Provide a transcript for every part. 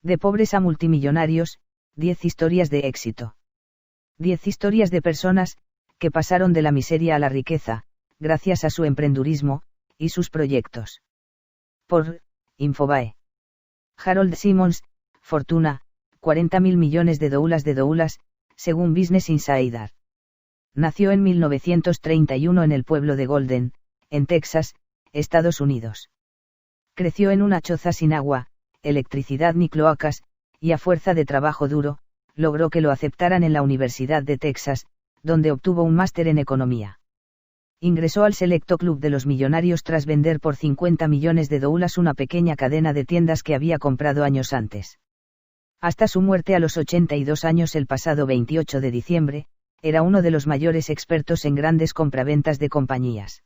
De pobres a multimillonarios, 10 historias de éxito. 10 historias de personas, que pasaron de la miseria a la riqueza, gracias a su emprendurismo, y sus proyectos. Por Infobae. Harold Simmons, fortuna, 40.000 millones de dólares, según Business Insider. Nació en 1931 en el pueblo de Golden, en Texas, Estados Unidos. Creció en una choza sin agua, electricidad ni cloacas, y a fuerza de trabajo duro, logró que lo aceptaran en la Universidad de Texas, donde obtuvo un máster en economía. Ingresó al selecto club de los millonarios tras vender por 50 millones de dólares una pequeña cadena de tiendas que había comprado años antes. Hasta su muerte a los 82 años el pasado 28 de diciembre, era uno de los mayores expertos en grandes compraventas de compañías.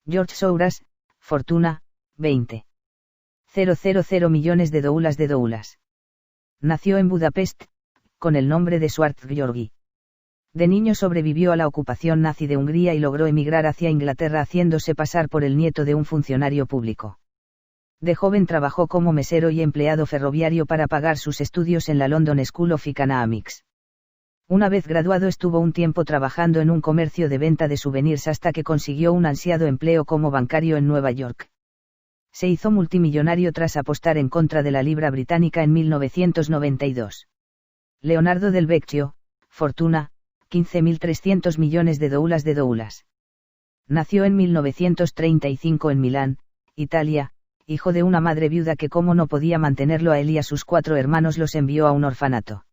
George Soros, fortuna, 20,000 millones de dólares. Nació en Budapest, con el nombre de Schwarz Georgi. De niño sobrevivió a la ocupación nazi de Hungría y logró emigrar hacia Inglaterra haciéndose pasar por el nieto de un funcionario público. De joven trabajó como mesero y empleado ferroviario para pagar sus estudios en la London School of Economics. Una vez graduado estuvo un tiempo trabajando en un comercio de venta de souvenirs hasta que consiguió un ansiado empleo como bancario en Nueva York. Se hizo multimillonario tras apostar en contra de la libra británica en 1992. Leonardo Del Vecchio, fortuna, 15.300 millones de dólares. Nació en 1935 en Milán, Italia, hijo de una madre viuda que como no podía mantenerlo a él y a sus 4 hermanos los envió a un orfanato.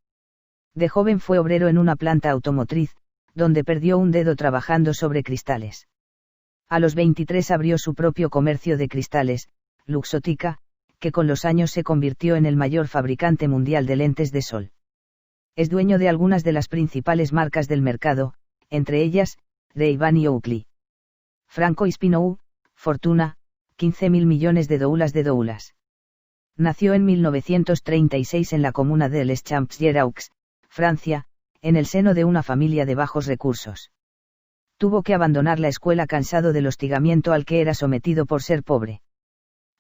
De joven fue obrero en una planta automotriz, donde perdió un dedo trabajando sobre cristales. A los 23 abrió su propio comercio de cristales, Luxottica, que con los años se convirtió en el mayor fabricante mundial de lentes de sol. Es dueño de algunas de las principales marcas del mercado, entre ellas, Ray-Ban y Oakley. Franco Ispinoú, fortuna, 15.000 millones de dólares. Nació en 1936 en la comuna de Les Champs-Élysées, Francia, en el seno de una familia de bajos recursos. Tuvo que abandonar la escuela cansado del hostigamiento al que era sometido por ser pobre.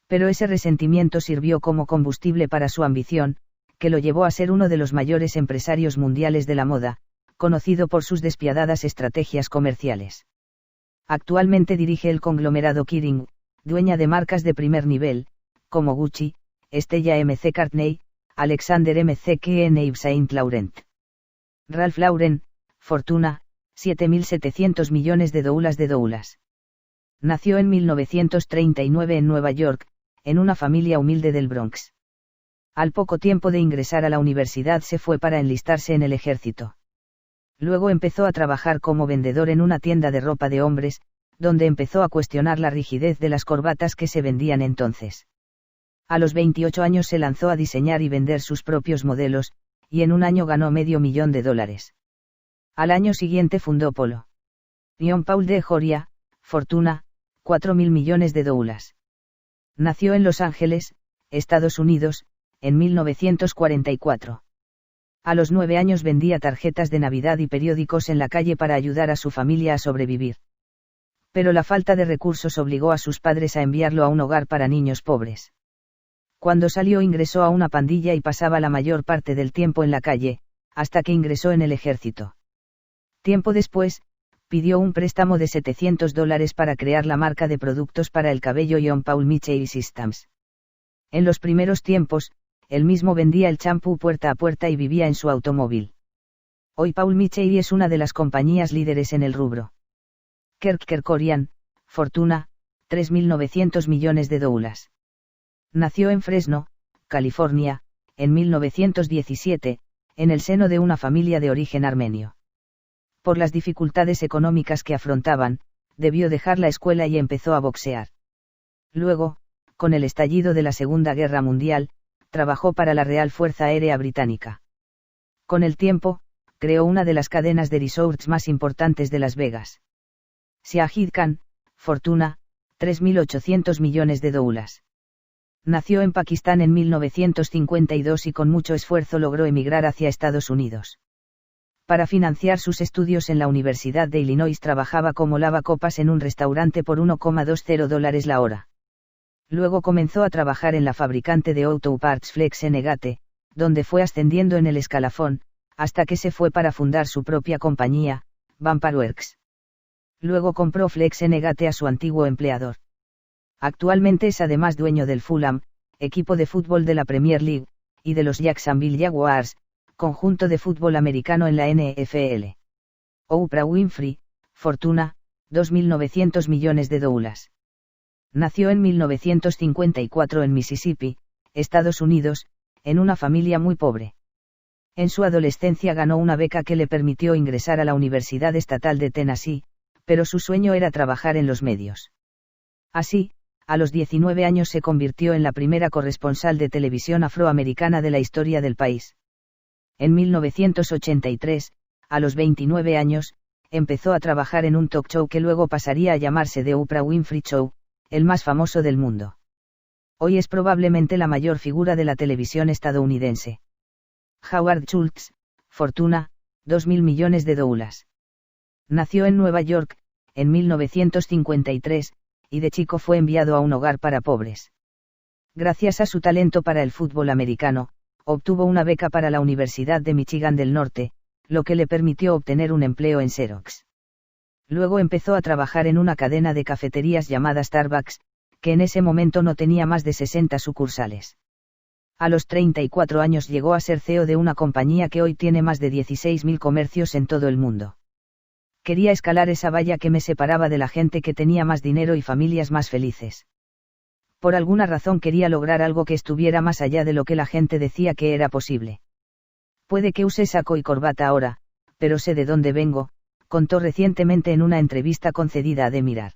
Pero ese resentimiento sirvió como combustible para su ambición, que lo llevó a ser uno de los mayores empresarios mundiales de la moda, conocido por sus despiadadas estrategias comerciales. Actualmente dirige el conglomerado Kering, dueña de marcas de primer nivel, como Gucci, Stella McCartney, Alexander McQueen y Yves Saint Laurent. Ralph Lauren, fortuna, 7.700 millones de dólares. Nació en 1939 en Nueva York, en una familia humilde del Bronx. Al poco tiempo de ingresar a la universidad se fue para enlistarse en el ejército. Luego empezó a trabajar como vendedor en una tienda de ropa de hombres, donde empezó a cuestionar la rigidez de las corbatas que se vendían entonces. A los 28 años se lanzó a diseñar y vender sus propios modelos, y en un año ganó $500,000. Al año siguiente fundó Polo. Jean-Paul de Joria, fortuna, 4.000 millones de dólares. Nació en Los Ángeles, Estados Unidos, en 1944. A los 9 años vendía tarjetas de Navidad y periódicos en la calle para ayudar a su familia a sobrevivir. Pero la falta de recursos obligó a sus padres a enviarlo a un hogar para niños pobres. Cuando salió ingresó a una pandilla y pasaba la mayor parte del tiempo en la calle, hasta que ingresó en el ejército. Tiempo después, pidió un préstamo de $700 para crear la marca de productos para el cabello Jean-Paul Mitchell Systems. En los primeros tiempos, él mismo vendía el champú puerta a puerta y vivía en su automóvil. Hoy Paul Mitchell es una de las compañías líderes en el rubro. Kirk Kerkorian, fortuna, 3.900 millones de dólares. Nació en Fresno, California, en 1917, en el seno de una familia de origen armenio. Por las dificultades económicas que afrontaban, debió dejar la escuela y empezó a boxear. Luego, con el estallido de la Segunda Guerra Mundial, trabajó para la Real Fuerza Aérea Británica. Con el tiempo, creó una de las cadenas de resorts más importantes de Las Vegas. Shahid Khan, fortuna, 3.800 millones de dólares. Nació en Pakistán en 1952 y con mucho esfuerzo logró emigrar hacia Estados Unidos. Para financiar sus estudios en la Universidad de Illinois trabajaba como lavacopas en un restaurante por $1,20 la hora. Luego comenzó a trabajar en la fabricante de auto parts Flex Negate, donde fue ascendiendo en el escalafón, hasta que se fue para fundar su propia compañía, Vampaworks. Luego compró Flex Negate a su antiguo empleador. Actualmente es además dueño del Fulham, equipo de fútbol de la Premier League, y de los Jacksonville Jaguars, conjunto de fútbol americano en la NFL. Oprah Winfrey, fortuna, $2.900 millones. Nació en 1954 en Mississippi, Estados Unidos, en una familia muy pobre. En su adolescencia ganó una beca que le permitió ingresar a la Universidad Estatal de Tennessee, pero su sueño era trabajar en los medios. Así, a los 19 años se convirtió en la primera corresponsal de televisión afroamericana de la historia del país. En 1983, a los 29 años, empezó a trabajar en un talk show que luego pasaría a llamarse The Oprah Winfrey Show, el más famoso del mundo. Hoy es probablemente la mayor figura de la televisión estadounidense. Howard Schultz, fortuna, $2.000 millones. Nació en Nueva York, en 1953, y de chico fue enviado a un hogar para pobres. Gracias a su talento para el fútbol americano, obtuvo una beca para la Universidad de Michigan del Norte, lo que le permitió obtener un empleo en Xerox. Luego empezó a trabajar en una cadena de cafeterías llamada Starbucks, que en ese momento no tenía más de 60 sucursales. A los 34 años llegó a ser CEO de una compañía que hoy tiene más de 16.000 comercios en todo el mundo. Quería escalar esa valla que me separaba de la gente que tenía más dinero y familias más felices. Por alguna razón quería lograr algo que estuviera más allá de lo que la gente decía que era posible. Puede que use saco y corbata ahora, pero sé de dónde vengo, contó recientemente en una entrevista concedida a The Mirror.